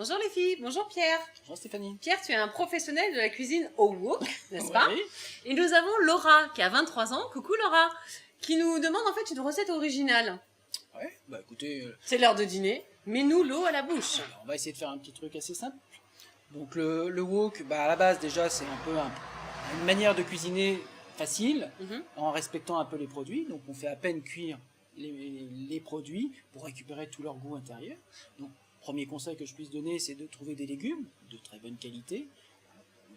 Bonjour les filles, bonjour Pierre. Bonjour Stéphanie. Pierre, tu es un professionnel de la cuisine au wok, n'est-ce pas? Oui. Et nous avons Laura, qui a 23 ans, coucou Laura, qui nous demande en fait une recette originale. Ouais, bah écoutez, C'est l'heure de dîner, mets-nous l'eau à la bouche. alors, on va essayer de faire un petit truc assez simple. Donc le wok, à la base déjà c'est un peu une manière de cuisiner facile, en respectant un peu les produits. Donc on fait à peine cuire les produits pour récupérer tout leur goût intérieur. Donc premier conseil que je puisse donner, c'est de trouver des légumes de très bonne qualité.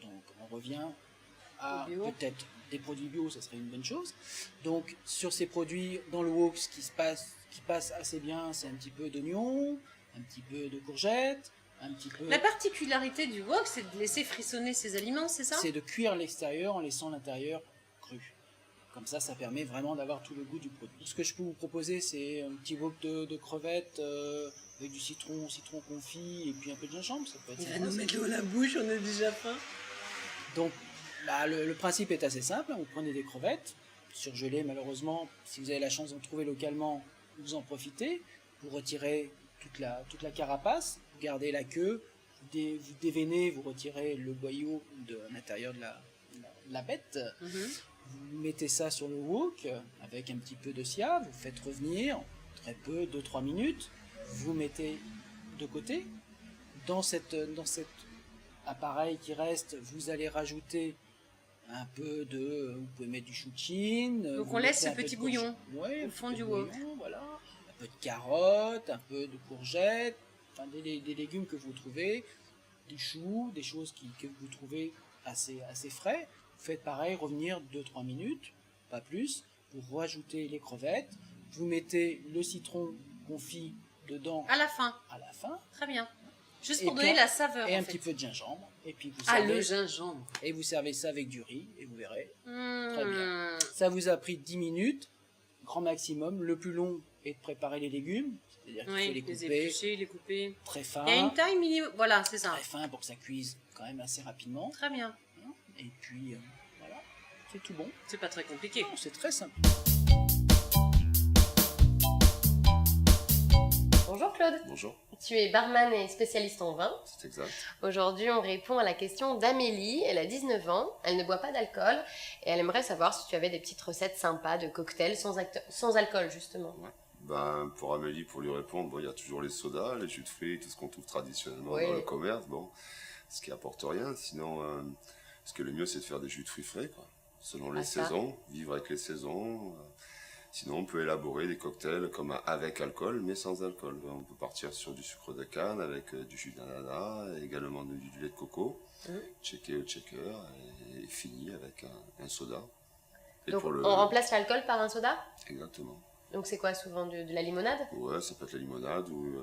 Donc on revient à peut-être des produits bio, ça serait une bonne chose. Donc sur ces produits, dans le wok, ce qui passe assez bien, c'est un petit peu d'oignon, un petit peu de courgettes, un petit peu... La particularité du wok, c'est de laisser frissonner ses aliments, c'est ça? C'est de cuire l'extérieur en laissant l'intérieur cru. Comme ça permet vraiment d'avoir tout le goût du produit. Ce que je peux vous proposer, c'est un petit wok de crevettes avec du citron confit et puis un peu de gingembre. Ça peut être Il va sympa, nous ça. mettre l'eau à la bouche, on a déjà faim. Donc, le principe est assez simple. Vous prenez des crevettes, surgelées malheureusement. Si vous avez la chance d'en trouver localement, vous en profitez. Vous retirez toute la carapace, vous gardez la queue, vous déveinez, vous retirez le boyau de l'intérieur de la bête. Vous mettez ça sur le wok avec un petit peu de sia, vous faites revenir très peu, 2-3 minutes. Vous mettez de côté. Dans cet appareil qui reste, vous allez rajouter un peu de... Vous pouvez mettre du chou-chin. Donc on laisse ce petit bouillon au fond du wok. Voilà. Un peu de carottes, un peu de courgettes, enfin des légumes que vous trouvez, des choux, des choses que vous trouvez assez frais. Vous faites pareil, revenir 2-3 minutes, pas plus. Vous rajoutez les crevettes, vous mettez le citron confit dedans À la fin. Très bien. Juste pour donner la saveur. Et en un fait. petit peu de gingembre. Et puis vous servez, servez, le gingembre. Et vous servez ça avec du riz, et vous verrez. Très bien. Ça vous a pris 10 minutes, grand maximum. Le plus long est de préparer les légumes. C'est-à-dire qu'il faut les couper. Éplucher, les couper. Très fin. Il y a une taille minimum. Voilà, c'est ça. Très fin pour que ça cuise quand même assez rapidement. Très bien. Et puis, voilà. C'est tout bon. C'est pas très compliqué. Non, c'est très simple. Bonjour Claude. Bonjour. Tu es barman et spécialiste en vin. C'est exact. Aujourd'hui, on répond à la question d'Amélie. Elle a 19 ans, elle ne boit pas d'alcool et elle aimerait savoir si tu avais des petites recettes sympas de cocktails sans alcool, justement. Ouais. Pour Amélie, pour lui répondre, il y a toujours les sodas, les jus de fruits, tout ce qu'on trouve traditionnellement dans le commerce, ce qui apporte rien. Sinon, ce que le mieux, c'est de faire des jus de fruits frais, quoi. Selon les saisons, vivre avec les saisons. Sinon, on peut élaborer des cocktails comme avec alcool, mais sans alcool. On peut partir sur du sucre de canne avec du jus d'ananas, et également du lait de coco, checker au checker, et fini avec un soda. Et donc, on remplace l'alcool par un soda ? Exactement. Donc, c'est quoi, souvent de la limonade ? Ouais, ça peut être la limonade ou...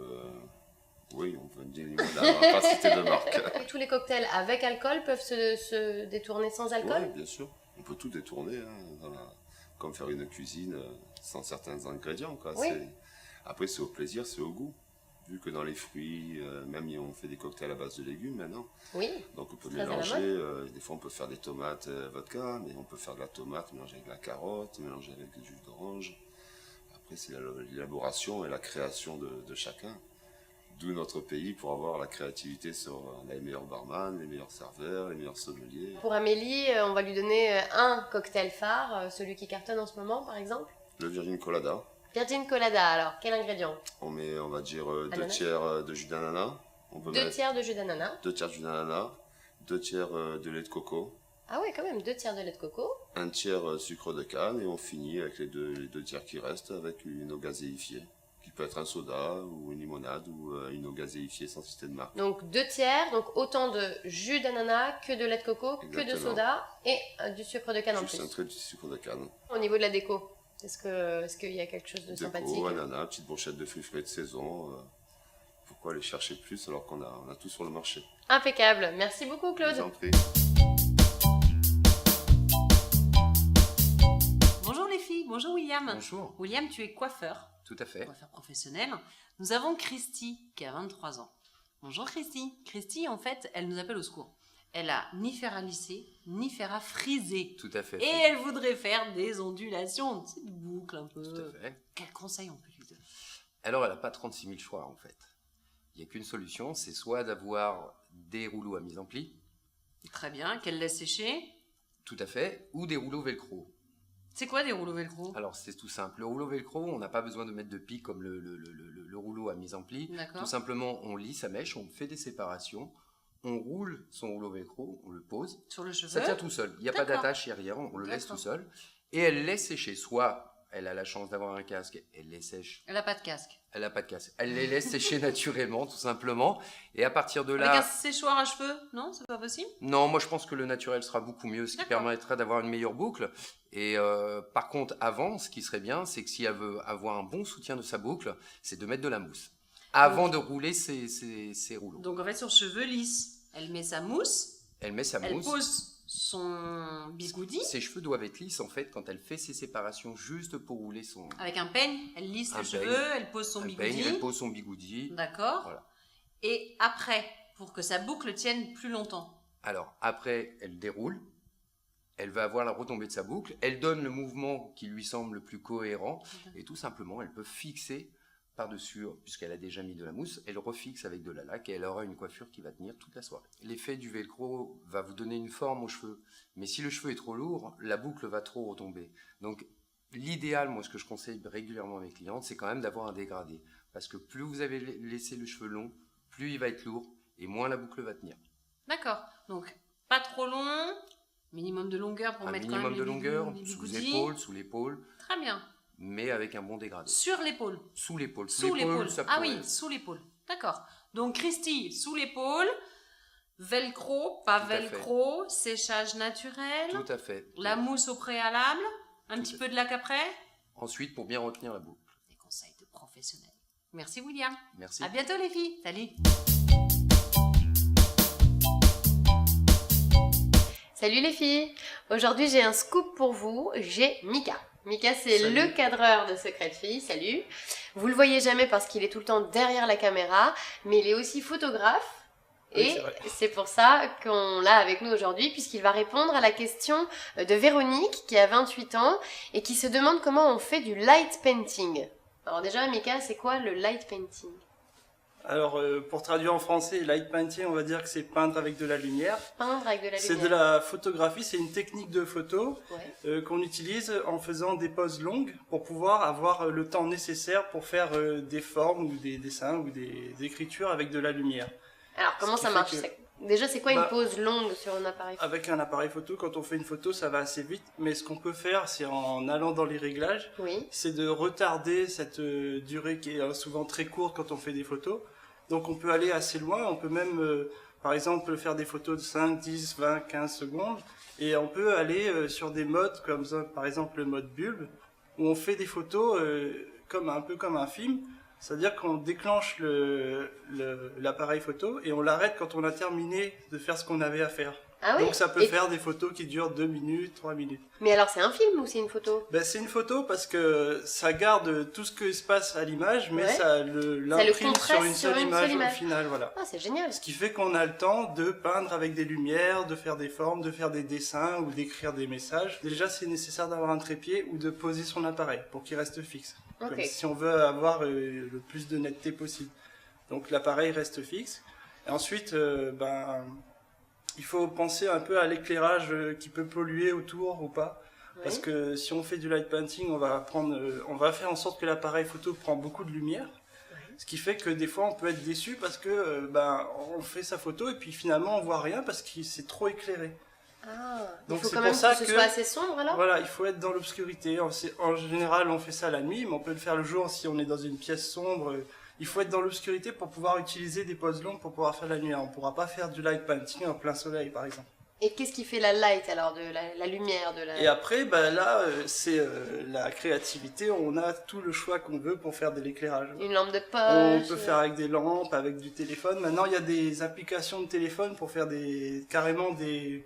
Oui, on peut dire limonade, on va pas citer de marque. Et tous les cocktails avec alcool peuvent se détourner sans alcool ? Oui, bien sûr. On peut tout détourner, comme faire une cuisine sans certains ingrédients, quoi. Oui. Après, c'est au plaisir, c'est au goût. Vu que dans les fruits, même on fait des cocktails à base de légumes maintenant. Oui. Donc on peut mélanger, des fois on peut faire des tomates vodka, mais on peut faire de la tomate mélangée avec de la carotte, mélangée avec du jus d'orange. Après, c'est l'élaboration et la création de chacun. D'où notre pays pour avoir la créativité sur les meilleurs barman, les meilleurs serveurs, les meilleurs sommeliers. Pour Amélie, on va lui donner un cocktail phare, celui qui cartonne en ce moment par exemple. Le Virgin Colada. Virgin Colada, alors quel ingrédient ? On met, on va dire, 2 tiers de jus d'ananas. 2 tiers de jus d'ananas. 2 tiers de jus d'ananas, 2 tiers de lait de coco. Ah ouais, quand même, 2 tiers de lait de coco. 1 tiers sucre de canne et on finit avec les deux tiers qui restent avec une eau gazéifiée. Qui peut être un soda ou une limonade ou une eau gazéifiée sans citer de marque. Donc 2 tiers, donc autant de jus d'ananas que de lait de coco, Exactement. que de soda et du sucre de canne en plus. Juste un trait de sucre de canne. Au niveau de la déco, est-ce qu'il y a quelque chose de sympathique ? Déco, ananas, petite brochette de fruits frais de saison. Pourquoi aller chercher plus alors qu'on a tout sur le marché ? Impeccable, merci beaucoup Claude. Je vous en prie. Bonjour les filles, bonjour William. Bonjour. William, tu es coiffeur. Tout à fait. Coiffeur professionnel. Nous avons Christy qui a 23 ans. Bonjour Christy. Christy, en fait, elle nous appelle au secours. Elle a ni fer à lisser, ni fer à friser. Tout à fait. Et elle voudrait faire des ondulations, une petite boucle un peu. Tout à fait. Quel conseil on peut lui donner ? Alors, elle n'a pas 36 000 choix, en fait. Il n'y a qu'une solution, c'est soit d'avoir des rouleaux à mise en pli, Très bien, qu'elle laisse sécher. tout à fait, ou des rouleaux velcro. C'est quoi des rouleaux velcro? Alors c'est tout simple, le rouleau velcro, on n'a pas besoin de mettre de pic comme le rouleau à mise en pli. D'accord. Tout simplement, on lie sa mèche, on fait des séparations, on roule son rouleau velcro, on le pose, Sur le cheveu? ça tient tout seul, il n'y a pas D'accord. d'attache, il n'y a rien, on le laisse D'accord. tout seul, et elle laisse sécher, soit elle a la chance d'avoir un casque, elle les sèche, Elle n'a pas de casque. elle n'a pas de casque, elle les laisse sécher naturellement, tout simplement, et à partir de Avec là... un séchoir à cheveux? Non, c'est pas possible? Non, moi je pense que le naturel sera beaucoup mieux, ce qui D'accord. permettrait d'avoir une meilleure boucle. Et par contre, avant, ce qui serait bien, c'est que si elle veut avoir un bon soutien de sa boucle, c'est de mettre de la mousse avant de rouler ses rouleaux. Donc en fait, sur cheveux lisses, elle met sa mousse, Elle met sa elle mousse. pose son bigoudi Ses cheveux doivent être lisses en fait quand elle fait ses séparations juste pour rouler son avec un peigne, elle lisse Un les peigne. cheveux, elle pose son un bigoudi. peigne, elle pose son bigoudi. D'accord. Voilà. Et après, pour que sa boucle tienne plus longtemps. Alors après, elle déroule. Elle va avoir la retombée de sa boucle. Elle donne le mouvement qui lui semble le plus cohérent. Et tout simplement, elle peut fixer par-dessus, puisqu'elle a déjà mis de la mousse, elle refixe avec de la laque et elle aura une coiffure qui va tenir toute la soirée. L'effet du velcro va vous donner une forme aux cheveux. Mais si le cheveu est trop lourd, la boucle va trop retomber. Donc l'idéal, moi ce que je conseille régulièrement à mes clientes, c'est quand même d'avoir un dégradé. Parce que plus vous avez laissé le cheveu long, plus il va être lourd et moins la boucle va tenir. D'accord. Donc pas trop long, minimum de longueur pour Un mettre quand minimum même de longueur, les sous bigoudis. l'épaule, Très bien. mais avec un bon dégradé. Sur l'épaule. Sous l'épaule. Sous l'épaule. ça Ah pourrait- oui, sous l'épaule. D'accord. Donc Christy, sous l'épaule, velcro, pas Tout à fait. velcro, séchage naturel, Tout à fait. la mousse au préalable, un Tout petit à peu de lac après. Ensuite, pour bien retenir la boucle. Des conseils de professionnels. Merci William. Merci. À bientôt les filles. Salut. Salut les filles. Aujourd'hui j'ai un scoop pour vous. J'ai Mika. Mika c'est Salut. le cadreur de Secret de Filles. Salut. Vous le voyez jamais parce qu'il est tout le temps derrière la caméra, mais il est aussi photographe. Oui, Et c'est vrai. c'est pour ça qu'on l'a avec nous aujourd'hui, puisqu'il va répondre à la question de Véronique, qui a 28 ans, et qui se demande comment on fait du light painting. Alors déjà, Mika, c'est quoi le light painting? Alors, pour traduire en français, light painting, on va dire que c'est peindre avec de la lumière. Peindre avec de la C'est lumière. de la photographie, c'est une technique de photo Ouais. qu'on utilise en faisant des poses longues pour pouvoir avoir le temps nécessaire pour faire des formes ou des dessins ou des écritures avec de la lumière. Alors, comment Ce ça qui marche? fait que- Déjà, c'est quoi une Bah, pose longue sur un appareil? Avec un appareil photo, quand on fait une photo, ça va assez vite, mais ce qu'on peut faire, c'est en allant dans les réglages, Oui. c'est de retarder cette durée qui est souvent très courte quand on fait des photos. Donc on peut aller assez loin, on peut même par exemple faire des photos de 5, 10, 20, 15 secondes et on peut aller sur des modes comme ça, par exemple le mode bulbe où on fait des photos comme un peu comme un film, c'est-à-dire qu'on déclenche l'appareil photo et on l'arrête quand on a terminé de faire ce qu'on avait à faire. Ah oui? Donc ça peut Et- faire des photos qui durent 2 minutes, 3 minutes. Mais alors, c'est un film ou c'est une photo? Ben, c'est une photo parce que ça garde tout ce que se passe à l'image, mais Ouais. ça l'imprime compresse sur une seule image au final. Voilà. Ah, c'est génial. Ce qui fait qu'on a le temps de peindre avec des lumières, de faire des formes, de faire des dessins ou d'écrire des messages. Déjà, c'est nécessaire d'avoir un trépied ou de poser son appareil pour qu'il reste fixe. Ok. Comme si on veut avoir le plus de netteté possible. Donc l'appareil reste fixe. Et ensuite, il faut penser un peu à l'éclairage qui peut polluer autour ou pas. Parce Oui. que si on fait du light painting, on va faire en sorte que l'appareil photo prend beaucoup de lumière. Ce qui fait que des fois on peut être déçu parce que on fait sa photo et puis finalement on voit rien parce que c'est trop éclairé. Ah, Donc il faut c'est quand pour même ça que ce que- soit assez sombre alors? Voilà, il faut être dans l'obscurité. En général on fait ça la nuit, mais on peut le faire le jour si on est dans une pièce sombre. Il faut être dans l'obscurité pour pouvoir utiliser des poses longues pour pouvoir faire la lumière. On ne pourra pas faire du light painting en plein soleil par exemple. Et qu'est-ce qui fait la light alors, de la lumière de la... Et après, c'est la créativité. On a tout le choix qu'on veut pour faire de l'éclairage. Une lampe de On poche? peut faire avec des lampes, avec du téléphone. Maintenant, il y a des applications de téléphone pour faire carrément des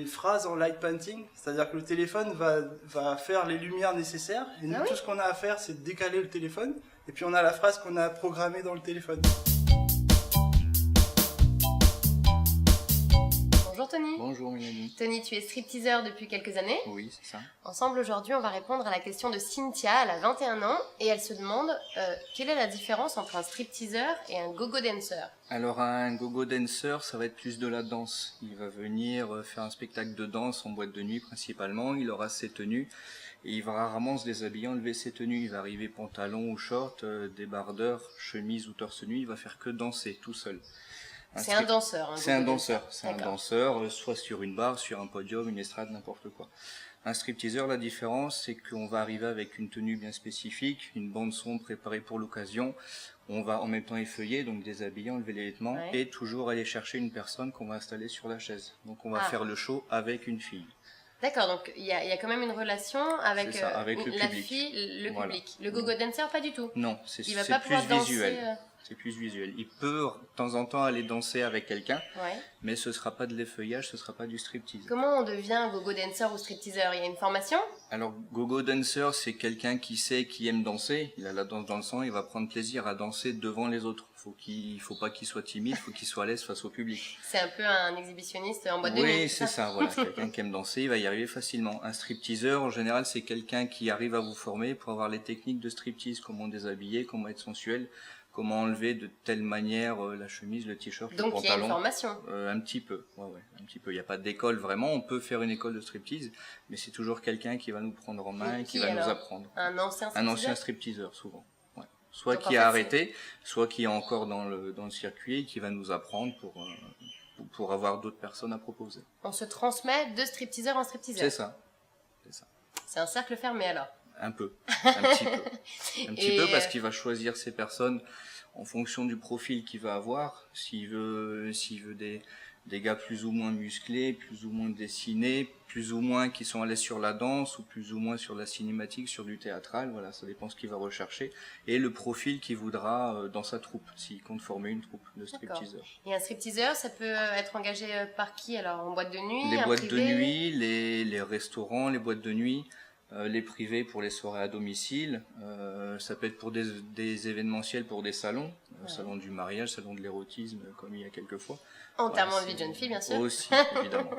phrases en light painting. C'est-à-dire que le téléphone va faire les lumières nécessaires. Et nous, Ah oui? tout ce qu'on a à faire, c'est de décaler le téléphone. Et puis, on a la phrase qu'on a programmée dans le téléphone. Bonjour Tony. Bonjour Mélanie. Tony, tu es stripteaseur depuis quelques années. Oui, c'est ça. Ensemble, aujourd'hui, on va répondre à la question de Cynthia. Elle a 21 ans et elle se demande quelle est la différence entre un stripteaseur et un go-go dancer. Alors un go-go dancer, ça va être plus de la danse. Il va venir faire un spectacle de danse en boîte de nuit principalement. Il aura ses tenues et il va rarement se déshabiller, enlever ses tenues. Il va arriver pantalon ou short, débardeur, chemise ou torse nu. Il va faire que danser tout seul. C'est un danseur. C'est un danseur. C'est un D'accord. danseur, soit sur une barre, sur un podium, une estrade, n'importe quoi. Un stripteaseur, la différence, c'est qu'on va arriver avec une tenue bien spécifique, une bande son préparée pour l'occasion. On va en même temps effeuiller, donc déshabiller, enlever les vêtements, Ouais. et toujours aller chercher une personne qu'on va installer sur la chaise. Donc on va Ah. faire le show avec une fille. D'accord, donc il y a quand même une relation avec, C'est ça, avec le la public. fille, le Voilà. public. Le go-go dancer, pas du tout. Non, c'est Il va c'est pas plus pouvoir danser. visuel. C'est plus visuel. Il peut de temps en temps aller danser avec quelqu'un, Ouais. mais ce sera pas de l'effeuillage, ce sera pas du striptease. Comment on devient go-go dancer ou stripteaseur? Il y a une formation? Alors, go-go dancer, c'est quelqu'un qui sait, qui aime danser. Il a la danse dans le sang, il va prendre plaisir à danser devant les autres. Faut pas qu'il soit timide, faut qu'il soit à l'aise face au public. C'est un peu un exhibitionniste en boîte de nuit. Oui, c'est ça, voilà. Quelqu'un qui aime danser, il va y arriver facilement. Un stripteaseur, en général, c'est quelqu'un qui arrive à vous former pour avoir les techniques de striptease, comment déshabiller, comment être sensuel, comment enlever de telle manière la chemise, le t-shirt, le Donc il y a une pantalon. formation. Un petit peu, ouais, un petit peu. Il n'y a pas d'école vraiment. On peut faire une école de striptease, mais c'est toujours quelqu'un qui va nous prendre en main et qui Qui, va nous alors apprendre. Un ancien Un stripteaseur? ancien stripteaseur, souvent. Ouais. Soit Donc, qui en fait, a arrêté, soit qui est encore dans le circuit et qui va nous apprendre pour avoir d'autres personnes à proposer. On se transmet de stripteaseur en stripteaseur. C'est ça. C'est un cercle fermé alors. Un peu. Un petit peu. Un petit Et peu parce qu'il va choisir ses personnes en fonction du profil qu'il va avoir. S'il veut des gars plus ou moins musclés, plus ou moins dessinés, plus ou moins qui sont à l'aise sur la danse ou plus ou moins sur la cinématique, sur du théâtral, voilà, ça dépend ce qu'il va rechercher. Et le profil qu'il voudra dans sa troupe, s'il compte former une troupe de stripteaseurs. Et un stripteaseur, ça peut être engagé par qui alors? En boîte de nuit? Les un boîtes de privé? nuit, les restaurants, les boîtes de nuit, les privés pour les soirées à domicile, ça peut être pour des événementiels, pour des salons, salon du mariage, salon de l'érotisme, comme il y a quelques fois. Enterrement Voilà, de vie de jeune fille, bien sûr. Aussi, évidemment.